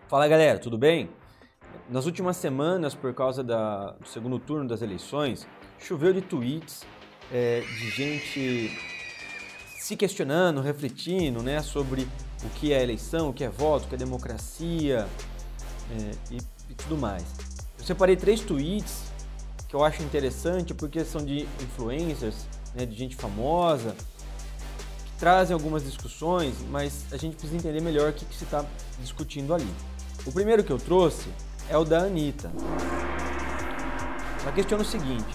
Fala galera, tudo bem? Nas últimas semanas, por causa do segundo turno das eleições, choveu de tweets de gente se questionando, refletindo, né, sobre o que é eleição, o que é voto, o que é democracia e tudo mais. Eu separei 3 tweets que eu acho interessante porque são de influencers, né, de gente famosa, que trazem algumas discussões, mas a gente precisa entender melhor o que se está discutindo ali. O primeiro que eu trouxe é o da Anitta. Ela questiona o seguinte: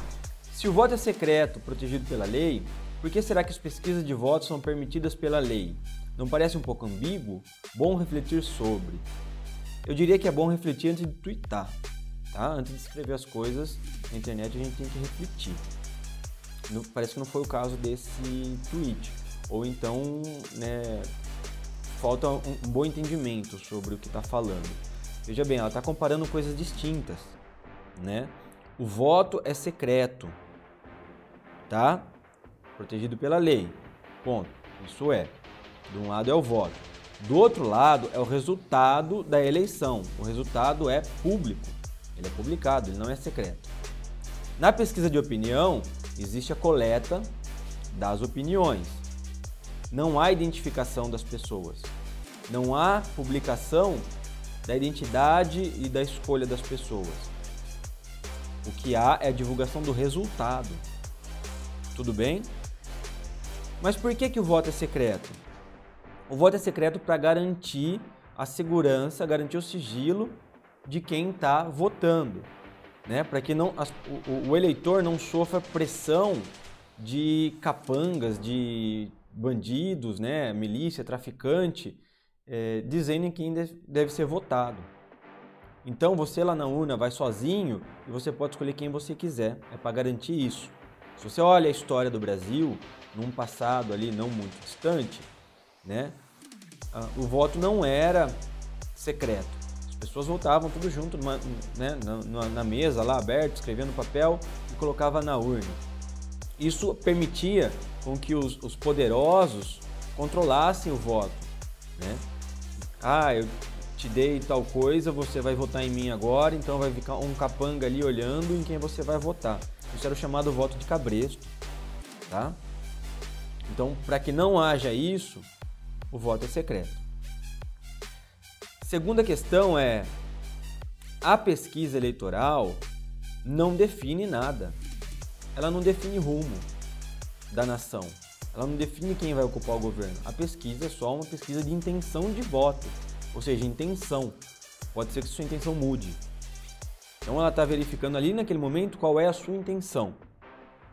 se o voto é secreto, protegido pela lei, por que será que as pesquisas de votos são permitidas pela lei? Não parece um pouco ambíguo? Bom refletir sobre. Eu diria que é bom refletir antes de twittar, tá? Antes de escrever as coisas na internet, a gente tem que refletir. Parece que não foi o caso desse tweet. Ou então, né, falta um bom entendimento sobre o que está falando. Veja bem, ela está comparando coisas distintas, né? O voto é secreto, tá? Protegido pela lei, ponto. Isso é. De um lado é o voto. Do outro lado é o resultado da eleição. O resultado é público. Ele é publicado, ele não é secreto. Na pesquisa de opinião, existe a coleta das opiniões. Não há identificação das pessoas. Não há publicação da identidade e da escolha das pessoas. O que há é a divulgação do resultado. Tudo bem? Mas por que o voto é secreto? O voto é secreto para garantir a segurança, garantir o sigilo de quem está votando, né? Para que o eleitor não sofra pressão de capangas, de bandidos, né? Milícia, traficante, dizendo em quem deve ser votado. Então você lá na urna vai sozinho e você pode escolher quem você quiser, é para garantir isso. Se você olha a história do Brasil, num passado ali não muito distante, né, o voto não era secreto. As pessoas votavam tudo junto na mesa lá aberta, escrevendo no papel e colocava na urna. Isso permitia com que os poderosos controlassem o voto, né? Eu te dei tal coisa, você vai votar em mim agora, então vai ficar um capanga ali olhando em quem você vai votar. Isso era o chamado voto de cabresto, tá? Então, para que não haja isso, o voto é secreto. Segunda questão é: a pesquisa eleitoral não define nada. Ela não define rumo da nação. Ela não define quem vai ocupar o governo. A pesquisa é só uma pesquisa de intenção de voto, ou seja, intenção. Pode ser que sua intenção mude. Então ela está verificando ali naquele momento qual é a sua intenção,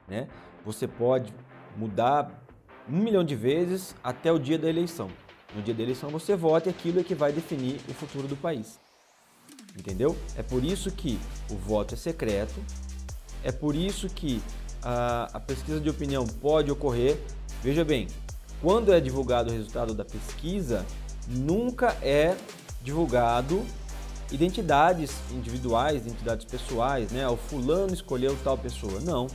né? Você pode mudar 1 milhão de vezes até o dia da eleição. No dia da eleição você vota e aquilo é que vai definir o futuro do país. Entendeu? É por isso que o voto é secreto, é por isso que a pesquisa de opinião pode ocorrer. Veja bem, quando é divulgado o resultado da pesquisa, nunca é divulgado identidades individuais, identidades pessoais, né? O fulano escolheu tal pessoa. Não,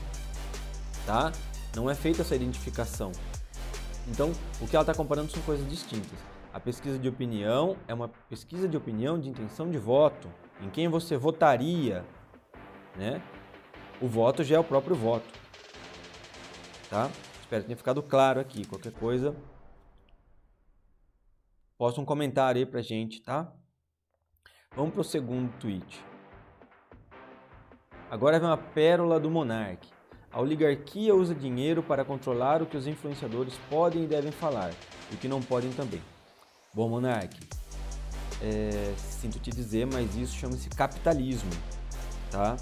tá? Não é feita essa identificação. Então, o que ela está comparando são coisas distintas. A pesquisa de opinião é uma pesquisa de opinião de intenção de voto, em quem você votaria, né? O voto já é o próprio voto, tá? Espero que tenha ficado claro aqui. Qualquer coisa, posta um comentário aí pra gente, tá? Vamos pro segundo tweet. Agora vem uma pérola do Monark. A oligarquia usa dinheiro para controlar o que os influenciadores podem e devem falar, e o que não podem também. Bom, Monark, sinto te dizer, mas isso chama-se capitalismo, tá?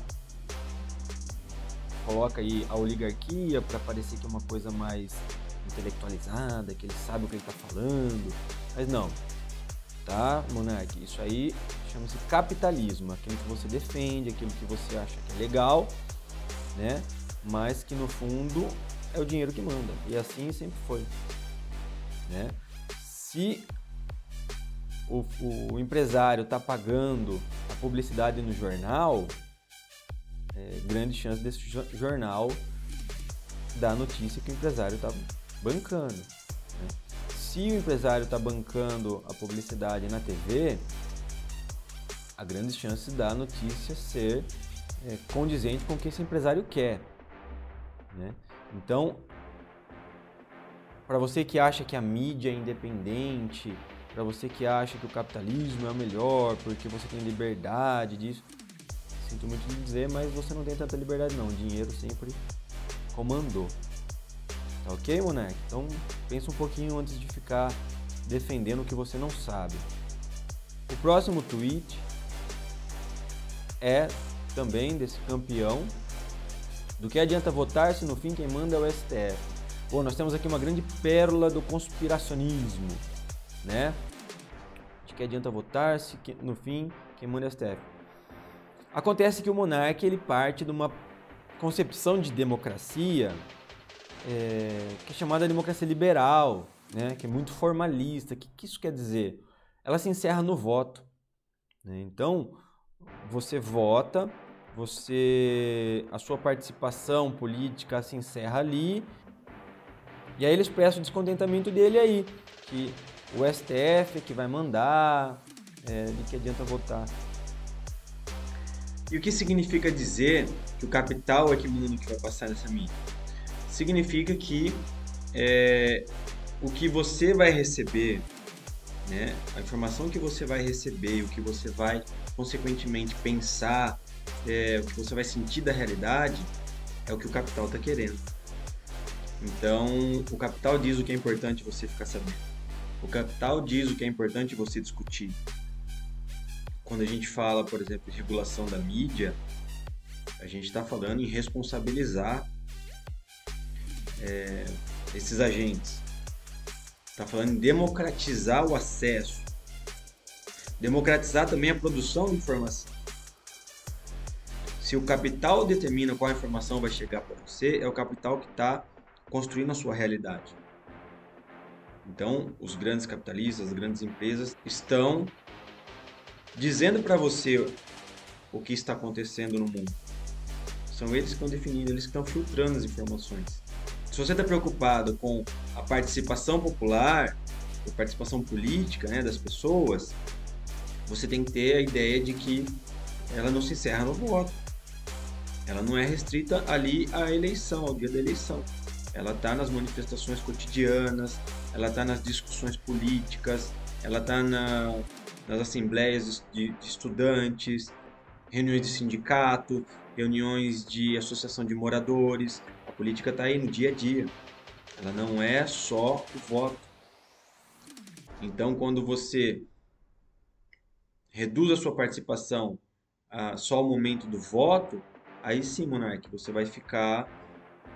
Coloca aí a oligarquia para parecer que é uma coisa mais intelectualizada, que ele sabe o que ele está falando, mas não, tá, Monark? Isso aí chama-se capitalismo, aquilo que você defende, aquilo que você acha que é legal, né? Mas que no fundo é o dinheiro que manda, e assim sempre foi, né? Se o empresário está pagando a publicidade no jornal, grande chance desse jornal dar notícia que o empresário está bancando, né? Se o empresário está bancando a publicidade na TV, há grandes chances da notícia ser condizente com o que esse empresário quer, né? Então, para você que acha que a mídia é independente, para você que acha que o capitalismo é o melhor porque você tem liberdade disso, sinto muito de dizer, mas você não tem tanta liberdade não, o dinheiro sempre comandou. Tá ok, Monark? Então pensa um pouquinho antes de ficar defendendo o que você não sabe. O próximo tweet é também desse campeão. Do que adianta votar se no fim quem manda é o STF? Bom, nós temos aqui uma grande pérola do conspiracionismo, né? De que adianta votar se no fim quem manda é o STF? Acontece que o monarca ele parte de uma concepção de democracia que é chamada democracia liberal, né? Que é muito formalista. O que isso quer dizer? Ela se encerra no voto, né? Então, você vota, a sua participação política se encerra ali, e aí ele expressa o descontentamento dele aí, que o STF é que vai mandar, de que adianta votar. E o que significa dizer que o capital é que manda o que vai passar nessa mídia? Significa que o que você vai receber, né, a informação que você vai receber, o que você vai consequentemente pensar, o que você vai sentir da realidade, é o que o capital está querendo. Então, o capital diz o que é importante você ficar sabendo. O capital diz o que é importante você discutir. Quando a gente fala, por exemplo, de regulação da mídia, a gente está falando em responsabilizar esses agentes. Está falando em democratizar o acesso. Democratizar também a produção de informação. Se o capital determina qual informação vai chegar para você, é o capital que está construindo a sua realidade. Então, os grandes capitalistas, as grandes empresas estão dizendo para você o que está acontecendo no mundo. São eles que estão definindo, eles que estão filtrando as informações. Se você está preocupado com a participação popular, a participação política, né, das pessoas, você tem que ter a ideia de que ela não se encerra no voto. Ela não é restrita ali à eleição, ao dia da eleição. Ela está nas manifestações cotidianas, ela está nas discussões políticas, ela está nas assembleias de estudantes, reuniões de sindicato, reuniões de associação de moradores. A política está aí no dia a dia. Ela não é só o voto. Então, quando você reduz a sua participação só ao momento do voto, aí sim, Monark, você vai ficar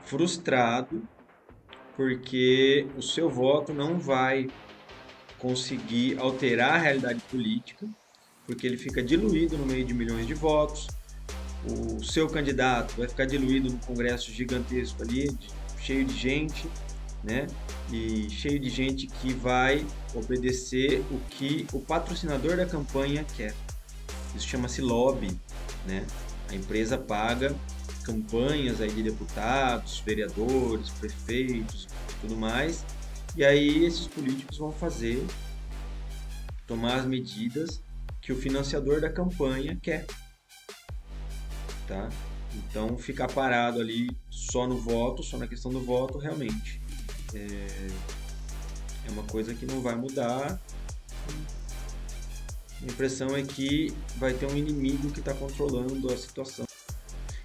frustrado porque o seu voto não vai conseguir alterar a realidade política, porque ele fica diluído no meio de milhões de votos. O seu candidato vai ficar diluído num congresso gigantesco ali, cheio de gente, né? E cheio de gente que vai obedecer o que o patrocinador da campanha quer. Isso chama-se lobby, né? A empresa paga campanhas aí de deputados, vereadores, prefeitos, tudo mais. E aí esses políticos vão tomar as medidas que o financiador da campanha quer, tá? Então ficar parado ali só no voto, só na questão do voto, realmente é uma coisa que não vai mudar. A impressão é que vai ter um inimigo que está controlando a situação.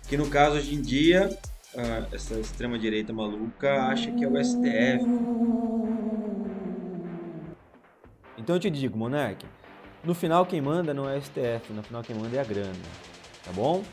Que no caso, hoje em dia, essa extrema-direita maluca acha que é o STF. Então eu te digo, Monark, no final quem manda não é o STF, no final quem manda é a grana, tá bom?